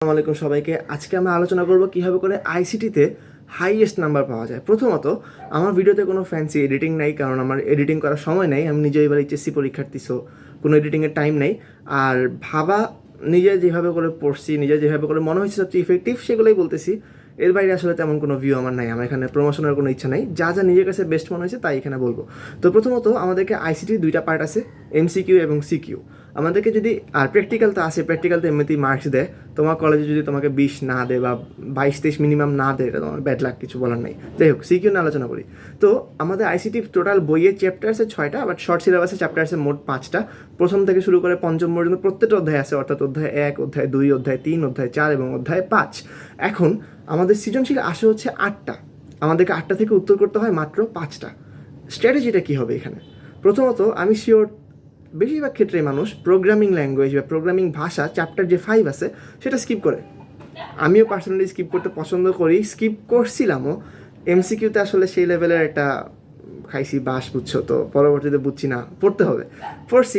আসসালামু আলাইকুম সবাইকে। আজকে আমরা আলোচনা করব কিভাবে করে আইসিটিতে হাইয়েস্ট নাম্বার পাওয়া যায়। প্রথমত, আমার ভিডিওতে কোনো ফ্যান্সি এডিটিং নাই, কারণ আমার এডিটিং করার সময় নাই। আমি নিজে এবার এইচএসসি পরীক্ষার্থী, সো কোনো এডিটিংয়ের টাইম নেই। আর ভাবা, নিজে যেভাবে করে পড়ছি, নিজে যেভাবে করে মনে হয়েছে সবচেয়ে ইফেক্টিভ সেগুলোই বলতেছি। এর বাইরে আসলে তেমন কোনো ভিউ আমার নাই। আমার এখানে প্রমোশনের কোনো ইচ্ছা নাই। যা যা নিজের কাছে বেস্ট মনে হয়েছে তাই এখানে বলবো। তো প্রথমত, আমাদেরকে আইসিটির দুইটা পার্ট আছে, এমসিকিউ এবং সিকিউ। আমাদেরকে যদি, আর প্র্যাকটিক্যাল তো আছে, প্র্যাকটিক্যাল তো এমনিতেই মার্কস দেয়। তোমার কলেজে যদি তোমাকে 20 না দেয় বা 22-23 মিনিমাম না দেয়, এটা তোমার ব্যাড লাক, কিছু বলার নেই। যাই হোক, সিকিউ নিয়ে আলোচনা করি। তো আমাদের আইসিটি টোটাল বইয়ের চ্যাপ্টার আছে 6টা, বাট শর্ট সিলেবাসে চ্যাপ্টার আছে মোট 5টা। প্রথম থেকে শুরু করে পঞ্চম পর্যন্ত প্রত্যেকটা অধ্যায় আছে, অর্থাৎ অধ্যায় 1, অধ্যায় 2, অধ্যায় 3, অধ্যায় 4 এবং অধ্যায় 5। এখন আমাদের সৃজনশীল আসে হচ্ছে 8টা। আমাদেরকে 8টা থেকে উত্তর করতে হয় মাত্র 5টা। স্ট্র্যাটেজিটা কী হবে এখানে? প্রথমত, আমি শিওর বেশিরভাগ ক্ষেত্রে মানুষ প্রোগ্রামিং ল্যাঙ্গুয়েজ বা প্রোগ্রামিং ভাষা চ্যাপ্টার যে 5 আছে সেটা স্কিপ করে। আমিও পার্সোনালি স্কিপ করতে পছন্দ করি, স্কিপ করছিলামও। এমসিকিউতে আসলে সেই লেভেলের একটা খাইছি বাস, বুঝছো তো, পরবর্তীতে বুঝছি না, পড়তে হবে। পড়ছি,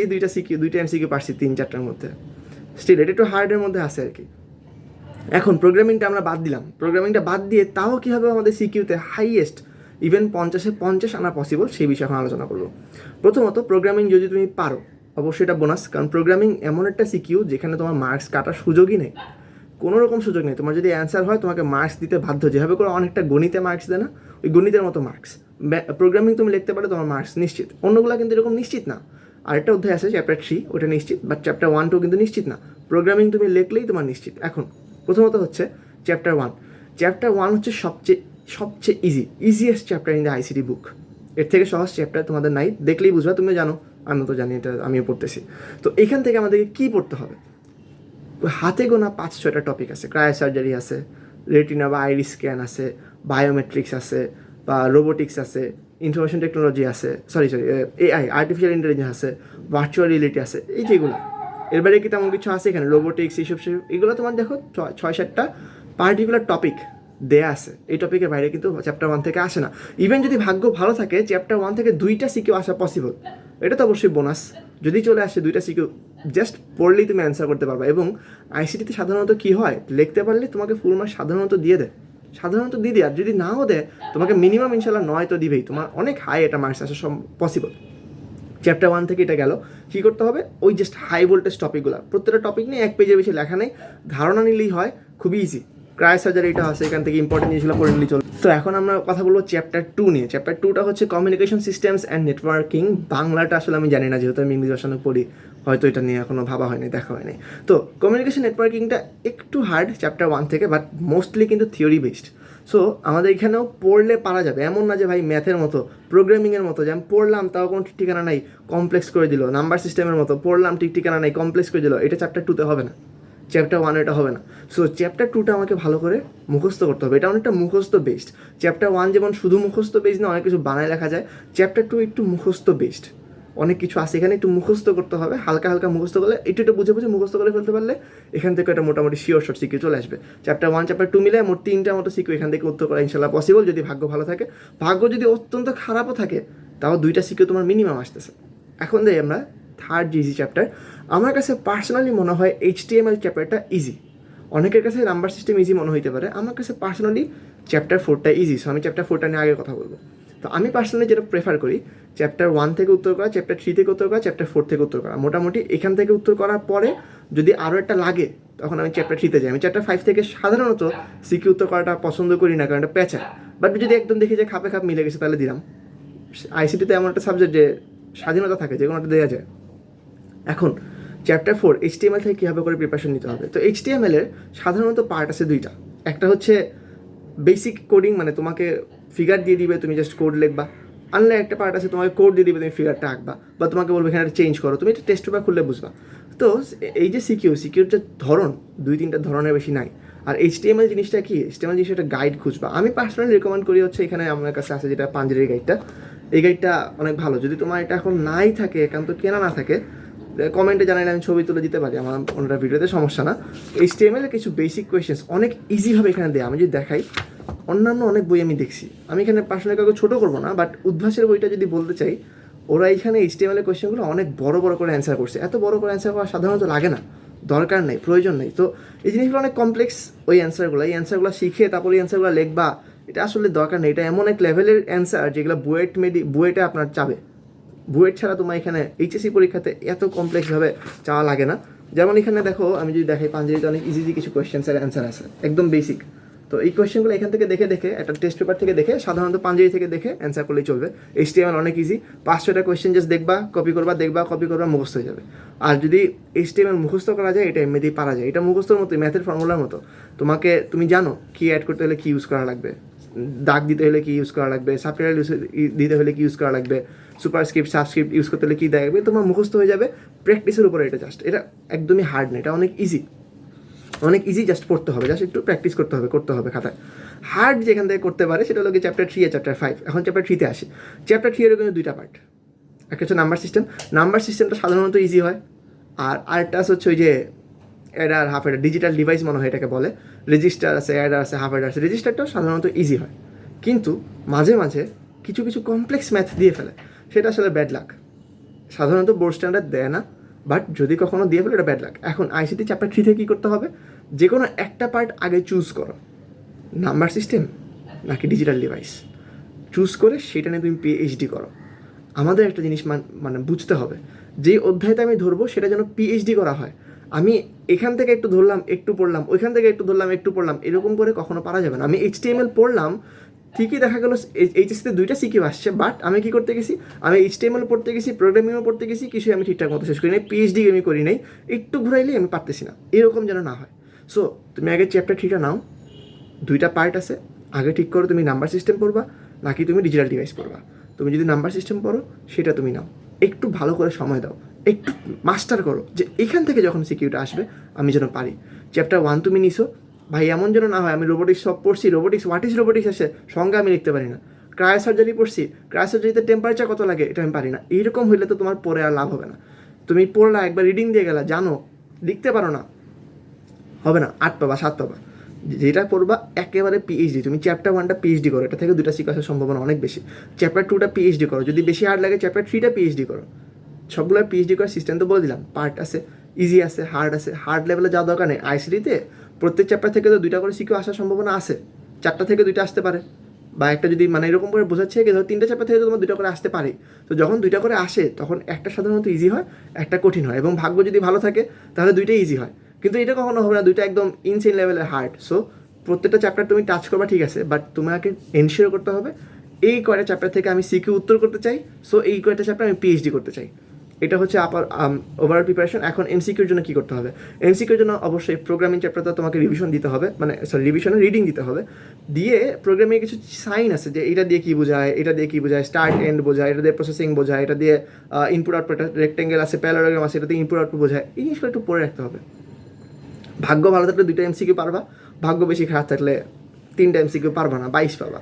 দুইটা এমসিকিউ পারছি 3-4টার মধ্যে। স্টিল এটা একটু হার্ডের মধ্যে আছে আর কি। এখন প্রোগ্রামিংটা আমরা বাদ দিলাম, প্রোগ্রামিংটা বাদ দিয়ে তাও কীভাবে আমাদের সিকিউতে হাইয়েস্ট ইভেন 50-এ 50 আনা পসিবল, সেই বিষয়ে এখন আলোচনা করবো। প্রথমত, প্রোগ্রামিং যদি তুমি পারো, অবশ্যই এটা বোনাস, কারণ প্রোগ্রামিং এমন একটা সিকিউ যেখানে তোমার মার্কস কাটার সুযোগই নেই, কোনো রকম সুযোগ নেই। তোমার যদি অ্যান্সার হয় তোমাকে মার্কস দিতে বাধ্য, যেভাবে করে অনেকটা গণিতে মার্কস দেয় না, ওই গণিতের মতো মার্কস। প্রোগ্রামিং তুমি লিখতে পারো, তোমার মার্কস নিশ্চিত। অন্যগুলো কিন্তু এরকম নিশ্চিত না। আরেকটা অধ্যায় আছে চ্যাপ্টার 3, ওটা নিশ্চিত, বাট চ্যাপ্টার 1-2 কিন্তু নিশ্চিত না। প্রোগ্রামিং তুমি লিখলেই তোমার নিশ্চিত। এখন প্রথমত হচ্ছে চ্যাপ্টার 1। চ্যাপ্টার 1 হচ্ছে সবচেয়ে easiest chapter in the ICT book. এর থেকে সহজ চ্যাপ্টার তোমাদের নাই, দেখলেই বুঝবা। তুমি জানো, আমি তো জানি, এটা আমিও পড়তেছি। তো এখান থেকে আমাদেরকে কী পড়তে হবে? হাতে গোনা 5-6টা টপিক আছে। ক্রায়োসার্জারি আছে, রেটিনা বা আইরিস স্ক্যান আছে, বায়োমেট্রিক্স আছে, বা রোবোটিক্স আছে, ইনফরমেশন টেকনোলজি আছে, সরি এআই, আর্টিফিশিয়াল ইন্টেলিজেন্স আছে, ভার্চুয়াল রিয়েলিটি আছে, এই যেগুলো। এর বাইরে কি তেমন কিছু আছে এখানে? রোবোটিক্স, এইসব এগুলো তোমার দেখো 6-7টা পার্টিকুলার টপিক দেয়া আছে। এই টপিকের বাইরে কিন্তু চ্যাপ্টার 1 থেকে আসে না। ইভেন যদি ভাগ্য ভালো থাকে, চ্যাপ্টার 1 থেকে 2টা সিকিউ আসা পসিবল। এটা তো অবশ্যই বোনাস। যদি চলে আসে 2টা সিকিউ, জাস্ট পড়লেই তুমি অ্যান্সার করতে পারবে। এবং আইসিটিতে সাধারণত কী হয়, লিখতে পারলে তোমাকে ফুল মার্কস সাধারণত দিয়ে দেয়, আর যদি নাও দেয় তোমাকে মিনিমাম ইনশাল্লাহ 9 তো দিবেই। তোমার অনেক হাই এটা মার্কস আসা পসিবল। চ্যাপ্টার 1 থেকে এটা গেল। কী করতে হবে? ওই জাস্ট হাই ভোল্টেজ টপিকগুলো, প্রত্যেকটা টপিক নিয়ে 1 পেজের বেশি লেখা নেই, ধারণা নিলেই হয়, খুবই ইজি। ক্রায়োসার্জারিটা আছে, এখান থেকে ইম্পর্টেন্ট জিনিসগুলো পড়ে নিলেই চলবে। তো এখন আমরা কথা বলবো চ্যাপ্টার 2 নিয়ে। চ্যাপ্টার 2টা হচ্ছে কমিউনিকেশন সিস্টেমস অ্যান্ড নেটওয়ার্কিং। বাংলাটা আসলে আমি জানি না, যেহেতু আমি ইংলিশ ভাষণে পড়ি, হয়তো এটা নিয়ে এখনও ভাবা হয়নি, দেখা হয়নি। তো কমিউনিকেশন নেটওয়ার্কিংটা একটু হার্ড চ্যাপ্টার 1 থেকে, বাট মোস্টলি কিন্তু থিওরি বেসড। সো আমাদের এখানেও পড়লে পারা যাবে, এমন না যে ভাই ম্যাথের মতো, প্রোগ্রামিংয়ের মতো, যে আমি পড়লাম তাও কোনো ঠিক ঠিকানা নাই, কমপ্লেক্স করে দিল। নাম্বার সিস্টেমের মতো পড়লাম, ঠিক ঠিকানা নাই, কমপ্লেক্স করে দিল। এটা চ্যাপ্টার 2তে হবে না, চ্যাপ্টার 1 এটা হবে না। সো চ্যাপ্টার 2টা আমাকে ভালো করে মুখস্থ করতে হবে। এটা অনেকটা মুখস্থ বেসড। চ্যাপ্টার 1 যেমন শুধু মুখস্থ বেসড না, অনেক কিছু বানায় লেখা যায়, চ্যাপ্টার 2 একটু মুখস্থ বেসড। অনেক কিছু আছে এখানে, একটু মুখস্থ করতে হবে। হালকা হালকা মুখস্থ করলে, একটু বুঝে মুখস্থ করে ফেলতে পারলে এখান থেকে একটা মোটামুটি শিওর শর্ট সিকিউ চলে আসবে। চ্যাপ্টার 1 চ্যাপ্টার 2 মিলে মোট 3টা মতো সিকিউ এখান থেকে উত্তর করা ইনশাল্লাহ পসিবল, যদি ভাগ্য ভালো থাকে। ভাগ্য যদি অত্যন্ত খারাপও থাকে, তাও 2টা সিকিউ তোমার মিনিমাম আসতেছে। এখন দেই আমরা থার্ড যে ইজি চ্যাপ্টার। আমার কাছে পার্সোনালি মনে হয় HTML চ্যাপ্টারটা ইজি। অনেকের কাছে নাম্বার সিস্টেম ইজি মনে হইতে পারে, আমার কাছে পার্সোনালি চ্যাপ্টার 4টা ইজি। সো আমি চ্যাপ্টার 4টা নিয়ে আগে কথা বলবো। তো আমি পার্সোনালি যেটা প্রেফার করি, চ্যাপ্টার 1 থেকে উত্তর করা, চ্যাপ্টার 3 থেকে উত্তর করা, চ্যাপ্টার 4 থেকে উত্তর করা। মোটামুটি এখান থেকে উত্তর করার পরে যদি আরও একটা লাগে, তখন আমি চ্যাপ্টার 3তে যাই। আমি চ্যাপ্টার 5 থেকে সাধারণত সিকিউ উত্তর করাটা পছন্দ করি না, কারণ এটা পেঁচা। বাট যদি একদম দেখি যে খাপে খাপ মিলে গেছে, তাহলে দিলাম। আইসিটিতে এমন একটা সাবজেক্ট যে স্বাধীনতা থাকে, যে কোনোটা দেওয়া যায়। এখন চ্যাপ্টার 4 HTML থেকে কীভাবে করে প্রিপারেশন নিতে হবে। তো HTML এর সাধারণত পার্ট আছে 2টা। একটা হচ্ছে বেসিক কোডিং, মানে তোমাকে ফিগার দিয়ে দিবে, তুমি জাস্ট কোড লিখবা। আনলে একটা পার্ট আছে, তোমাকে কোড দিয়ে দিবে, তুমি ফিগারটা আঁকবা, বা তোমাকে বলবে এখানে চেঞ্জ করো। তুমি এটা টেস্ট পেপার খুললে বুঝবা। তো এই যে সিকিউর যে ধরন, 2-3টা ধরনের বেশি নাই। আর HTML জিনিসটা কি, HTML জিনিসটা একটা গাইড খুঁজবা। আমি পার্সোনালি রেকমেন্ড করি হচ্ছে, এখানে আমার কাছে আছে যেটা পাঞ্জেরির গাইডটা। এই গাইডটা অনেক ভালো। যদি তোমার এটা এখন নাই থাকে, একান্ত কেনা না থাকে, কমেন্টে জানাইলে আমি ছবি তুলে দিতে পারি, আমার অন্যটা ভিডিওতে সমস্যা না। HTML এর কিছু বেসিক কোয়েশ্চেন্স অনেক ইজিভাবে এখানে দেয়। আমি যদি দেখাই, অন্যান্য অনেক বই আমি দেখছি, আমি এখানে পার্সোনালি কাউকে ছোটো করবো না, বাট উদ্ভাসের বইটা যদি বলতে চাই, ওরা এখানে HTML এর কোয়েশ্চেনগুলো অনেক বড় বড় করে অ্যান্সার করছে। এত বড় করে অ্যান্সার করা সাধারণত লাগে না, দরকার নেই, প্রয়োজন নেই। তো এই জিনিসগুলো অনেক কমপ্লেক্স, ওই অ্যান্সারগুলো শিখে তারপরে এই অ্যান্সারগুলো লিখবা, এটা আসলে দরকার নেই। এটা এমন এক লেভেলের অ্যান্সার যেগুলো বুয়েটে আপনার চাবে। বুয়েট ছাড়া তোমার এখানে এইচএসসি পরীক্ষাতে এত কমপ্লেক্সভাবে চাওয়া লাগে না। যেমন এখানে দেখো, আমি যদি দেখাই পাঞ্জাবিতে অনেক ইজি কিছু কোয়েশ্চেন্সের অ্যান্সার আছে, একদম বেসিক। তো এই কোয়েশ্চেনগুলো এখান থেকে দেখে একটা টেস্ট পেপার থেকে দেখে, সাধারণত পাঞ্জাবি থেকে দেখে অ্যান্সার করলেই চলবে। HTML অনেক ইজি, 5-6টা কোয়েশ্চেন জাস্ট দেখবা, কপি করবা, মুখস্থ হয়ে যাবে। আর যদি HTML মুখস্থ করা যায়, এটা এমনিতেই পারা যায়। এটা মুখস্থর মতো, ম্যাথের ফর্মুলার মতো। তুমি জানো কি অ্যাড করতে হলে কি ইউজ করা লাগবে, দাগ দিতে হলে কি ইউজ করা লাগবে, সাবটাইটেল দিতে হলে কি ইউজ করা লাগবে, সুপারস্ক্রিপ্ট সাবস্ক্রিপ্ট ইউজ করতে হলে কী দেওয়া লাগবে, তোমার মুখস্থ হয়ে যাবে প্র্যাকটিসের উপরে। এটা এটা একদমই হার্ড না, এটা অনেক ইজি, জাস্ট পড়তে হবে, জাস্ট একটু প্র্যাকটিস করতে হবে খাতায়। হার্ড যেখান থেকে করতে পারে সেটা হলো কি চ্যাপ্টার 3 আর চ্যাপ্টার 5। এখন চ্যাপ্টার 3-তে আসি। চ্যাপ্টার 3 এর কিন্তু 2টা পার্ট। একটা হচ্ছে নাম্বার সিস্টেমটা সাধারণত ইজি হয়, আর আরেকটা হচ্ছে ওই যে Eder half Eder, digital device মনে হয় এটাকে বলে। রেজিস্টার আছে, অ্যাডার আছে, হাফ অ্যাডার আছে। রেজিস্টারটাও সাধারণত ইজি হয়, কিন্তু মাঝে মাঝে কিছু কমপ্লেক্স ম্যাথ দিয়ে ফেলে, সেটা আসলে ব্যাড লাক। সাধারণত বোর্ড স্ট্যান্ডার্ড দেয় না, বাট যদি কখনো দিয়ে ফেলে এটা ব্যাড লাক। এখন ICT চ্যাপ্টার 3 থেকে কী করতে হবে, যে কোনো একটা পার্ট আগে চুজ করো, নাম্বার সিস্টেম নাকি ডিজিটাল ডিভাইস, চুজ করে সেটা নিয়ে তুমি PhD করো। আমাদের একটা জিনিস মানে বুঝতে হবে, যেই অধ্যায়টা আমি ধরবো সেটা যেন PhD করা হয়। আমি এখান থেকে একটু ধরলাম, একটু পড়লাম, ওইখান থেকে একটু ধরলাম, একটু পড়লাম, এরকম করে কখনো পারা যাবে না। আমি HTML পড়লাম, ঠিকই দেখা গেলো HSC-তে 2টা সিকিউ আসছে, বাট আমি কী করতে গেছি, আমি HTML পড়তে গেছি, প্রোগ্রামিংও পড়তে গেছি, কিছুই আমি ঠিকঠাক মতো শেষ করি নাই, PhD আমি করি নাই, একটু ঘুরাইলেই আমি পারতেছি না, এরকম যেন না হয়। সো তুমি আগে চ্যাপ্টার 3টা নাও, 2টা পার্ট আছে, আগে ঠিক করো তুমি নাম্বার সিস্টেম পড়বা নাকি তুমি ডিজিটাল ডিভাইস পড়বা। তুমি যদি নাম্বার সিস্টেম পড়ো সেটা তুমি নাও, একটু ভালো করে সময় দাও, একটু মাস্টার করো, যে এখান থেকে যখন সিকিউটা আসবে আমি যেন পারি। চ্যাপ্টার 1 তুমি নিছো, ভাই এমন যেন না হয় আমি রোবোটিক্স সব পড়ছি, হোয়াট ইজ রোবোটিক্স আসে সংজ্ঞা আমি লিখতে পারি না, ক্রায়োসার্জারি পড়ছি, ক্রায়োসার্জারিতে টেম্পারেচার কত লাগে এটা আমি পারি না। এইরকম হইলে তো তোমার পড়ে আর লাভ হবে না। তুমি পড়লা, একবার রিডিং দিয়ে গেলা, জানো, লিখতে পারো না, হবে না, 8 পাবা 7 পাবা। যেটা পড়বা একেবারে PhD, তুমি চ্যাপ্টার 1টা PhD করো, এটা থেকে 2টা সিকিউ আসার সম্ভাবনা অনেক বেশি। চ্যাপ্টার 2টা PhD করো, যদি বেশি হার্ড লাগে চ্যাপ্টার 3টা PhD করো। সবগুলো PhD করার সিস্টেম তো বলে দিলাম, পার্ট আছে, ইজি আছে, হার্ড আছে। হার্ড লেভেলে যাওয়ার দরকার নেই। ICT-তে প্রত্যেক চ্যাপ্টার থেকে তো 2টা করে সিকিউ আসার সম্ভাবনা আছে, 4টা থেকে 2টা আসতে পারে, বা একটা যদি মানে এরকম করে বোঝাচ্ছে কি ধরো 3টা চ্যাপ্টার থেকে তো তোমার 2টা করে আসতে পারে। তো যখন 2টা করে আসে তখন একটা সাধারণত ইজি হয়, একটা কঠিন হয়, এবং ভাগ্য যদি ভালো থাকে তাহলে 2টাই ইজি হয়। কিন্তু এটা কখনো হবে না 2টা একদম ইনসেন লেভেলের হার্ড। সো প্রত্যেকটা চ্যাপ্টার তুমি টাচ করবা, ঠিক আছে, বাট তোমাকে এনশিওর করতে হবে এই কয়টা চ্যাপ্টার থেকে আমি সিকিউ উত্তর করতে চাই, সো এই কয়টা চ্যাপ্টার আমি PhD করতে চাই। এটা হচ্ছে ওভারঅল প্রিপারেশন। এখন MCQর জন্য কী করতে হবে? MCQর জন্য অবশ্যই প্রোগ্রামিং চ্যাপ্টারটা তোমাকে রিভিশন দিতে হবে, মানে রিভিশনে রিডিং দিতে হবে। দিয়ে প্রোগ্রামিং কিছু সাইন আছে যে এটা দিয়ে কী বোঝায়, এটা দিয়ে কী বোঝায়, স্টার্ট এন্ড বোঝায়, এটা দিয়ে প্রসেসিং বোঝায়, এটা দিয়ে ইনপুট আউটপুট, রেক্টেঙ্গেল আছে, প্যারালোগ্রাম আছে, এটা দিয়ে ইনপুট আউটপুট বোঝায়। এই জিনিসগুলো একটু পড়ে রাখতে হবে। ভাগ্য ভালো থাকলে 2টা MCQ পারবা, ভাগ্য বেশি খারাপ থাকলে 3টা MCQ পারবা না, 22 পাবা,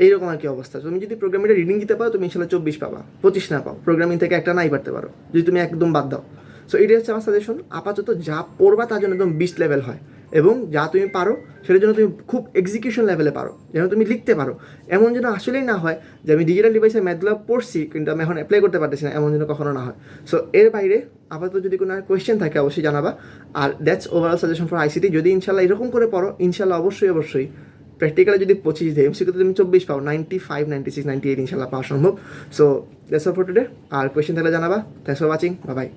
এইরকম আর কি অবস্থা। তুমি যদি প্রোগ্রামিংটা রিডিং দিতে পারো তুমি ইনশাল্লাহ 24 পাবা, 25 না পাও, প্রোগ্রামিং থেকে একটা নাই পারতে পারো যদি তুমি একদম বাদ দাও। সো এটাই হচ্ছে আমার সাজেশন। আপাতত যা পড়বা তার জন্য একদম বিস্ট লেভেল হয়, এবং যা তুমি পারো সেটার জন্য তুমি খুব এক্সিকিউশন লেভেলে পারো, যেন তুমি লিখতে পারো। এমন যেন আসলেই না হয় যে আমি ডিজিটাল ডিভাইসে ম্যাথগুলো পড়ছি কিন্তু আমি এখন অ্যাপ্লাই করতে পারতেছি না, এমন যেন কখনো না হয়। সো এর বাইরে আপাতত যদি কোনো কোয়েশ্চেন থাকে অবশ্যই জানাবা। আর that's overall suggestion for ICT। যদি ইনশাল্লাহ এরকম করে পড়ো, ইনশাল্লাহ অবশ্যই প্র্যাকটিক্যালে যদি 25 দেয়, MCQতে তুমি 24 পাও, 95, 96, 98 ইনশাল্লাহ পাওয়া সম্ভব। So that's all for today. আর কোয়েশ্চেন থাকলে জানাবা। Thanks for watching, bye by.